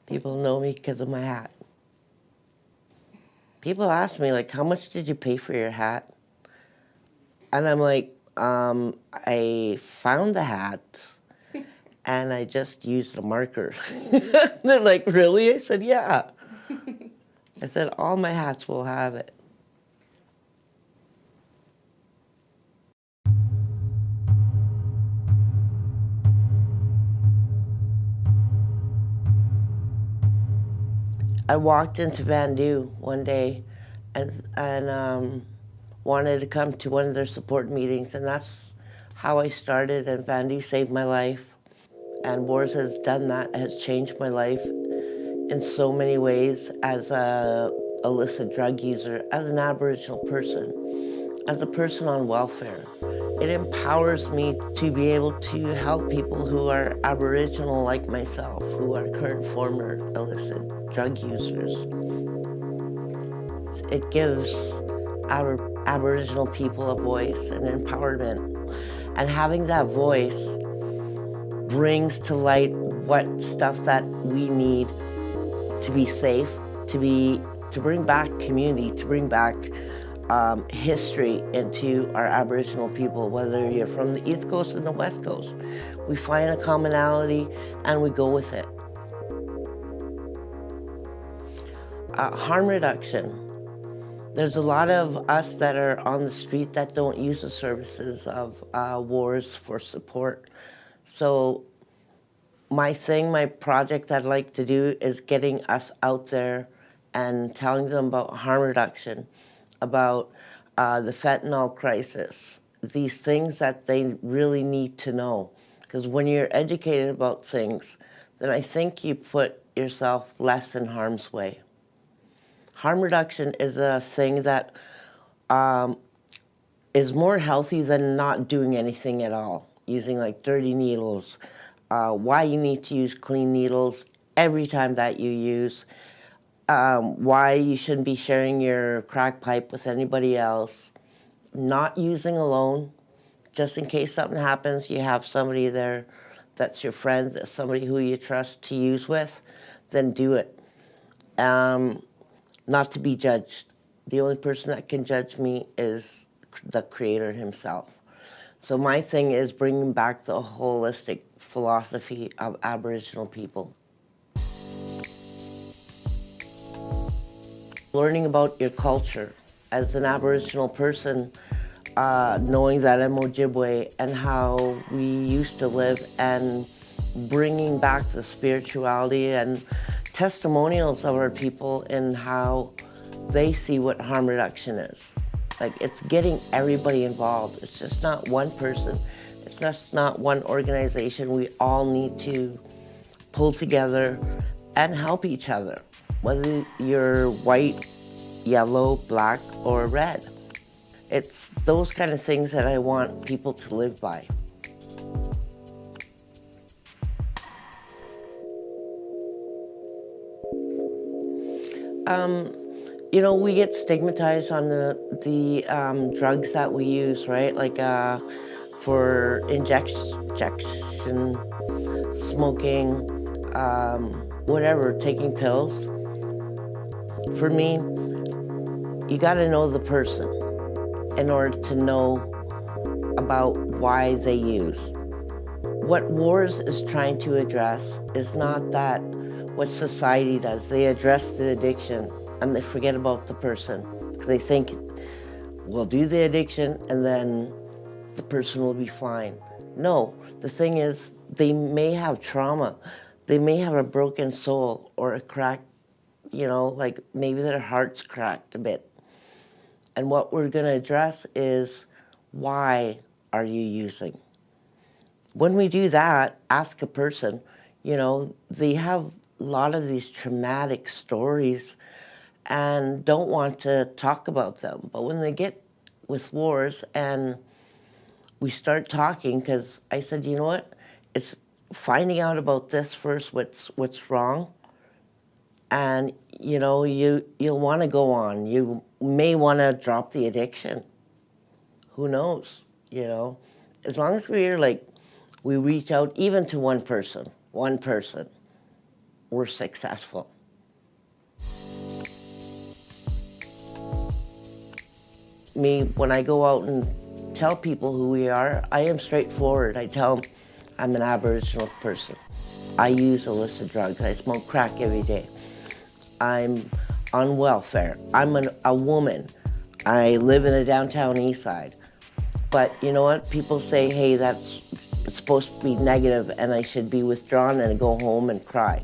People know me because of my hat. People ask me, like, how much did you pay for your hat? And I'm like, I found the hat and I just used a marker. They're like, really? I said, yeah. I said, all my hats will have it. I walked into Vandu one day and wanted to come to one of their support meetings, and that's how I started, and Vandu saved my life. And WAHRS has done that, has changed my life in so many ways as a illicit drug user, as an Aboriginal person, as a person on welfare. It empowers me to be able to help people who are Aboriginal like myself, who are current former illicit drug users. It gives our Aboriginal people a voice and empowerment. And having that voice brings to light what stuff that we need to be safe, to bring back community, to bring back history into our Aboriginal people, whether you're from the East Coast and the West Coast. We find a commonality and we go with it. Harm reduction. There's a lot of us that are on the street that don't use the services of WAHRS for support. So my project I'd like to do is getting us out there and telling them about harm reduction, about the fentanyl crisis, these things that they really need to know. Because when you're educated about things, then I think you put yourself less in harm's way. Harm reduction is a thing that is more healthy than not doing anything at all, using like dirty needles, why you need to use clean needles every time that you use, why you shouldn't be sharing your crack pipe with anybody else, not using alone, just in case something happens, you have somebody there that's your friend, somebody who you trust to use with, then do it. Not to be judged. The only person that can judge me is the Creator himself. So my thing is bringing back the holistic philosophy of Aboriginal people. Learning about your culture as an Aboriginal person, knowing that I'm Ojibwe and how we used to live, and bringing back the spirituality and testimonials of our people and how they see what harm reduction is. Like, it's getting everybody involved. It's just not one person. It's just not one organization. We all need to pull together and help each other, whether you're white, yellow, black, or red. It's those kind of things that I want people to live by. You know, we get stigmatized on the drugs that we use, right? Like for injection, smoking, whatever, taking pills. For me, you gotta know the person in order to know about why they use. What WAHRS is trying to address is not that what society does. They address the addiction and they forget about the person. They think we'll do the addiction and then the person will be fine. No, the thing is, they may have trauma. They may have a broken soul or a cracked, you know, like maybe their heart's cracked a bit. And what we're gonna address is, why are you using? When we do that, ask a person, you know, they have a lot of these traumatic stories and don't want to talk about them. But when they get with WAHRS and we start talking, because I said, you know what, it's finding out about this first, what's wrong, and you know, you'll want to go on. You may want to drop the addiction. Who knows, you know? As long as we reach out even to one person, we're successful. Me, when I go out and tell people who we are, I am straightforward. I tell them I'm an Aboriginal person. I use illicit drugs. I smoke crack every day. I'm on welfare. I'm a woman. I live in the downtown east side. But you know what? People say, hey, it's supposed to be negative and I should be withdrawn and go home and cry.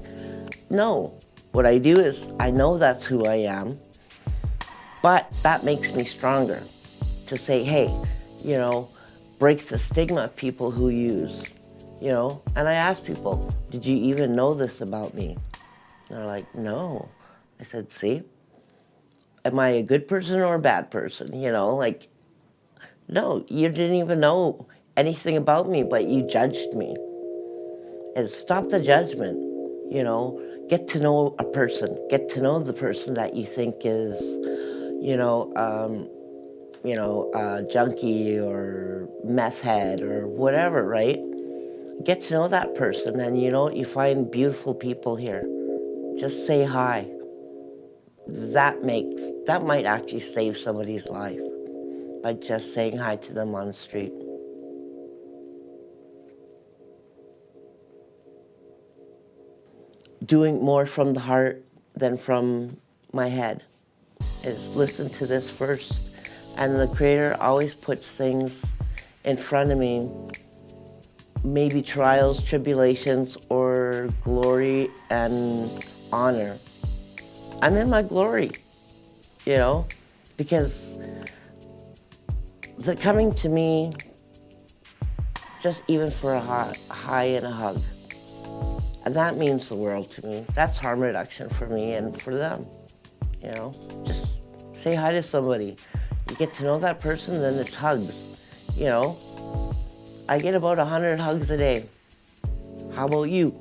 No. What I do is I know that's who I am, but that makes me stronger to say, hey, you know, break the stigma of people who use, you know. And I ask people, did you even know this about me? And they're like, no. I said, see, am I a good person or a bad person? You know, like, no, you didn't even know anything about me, but you judged me. And stop the judgment, you know. Get to know a person. Get to know the person that you think is, junkie or meth head or whatever, right? Get to know that person, and you know, you find beautiful people here. Just say hi. That might actually save somebody's life by just saying hi to them on the street. Doing more from the heart than from my head is listen to this first. And the Creator always puts things in front of me, maybe trials, tribulations, or glory and honor. I'm in my glory, you know, because the coming to me, just even for a hi and a hug, and that means the world to me. That's harm reduction for me and for them, you know. Just say hi to somebody. You get to know that person, then it's hugs, you know. I get about 100 hugs a day. How about you?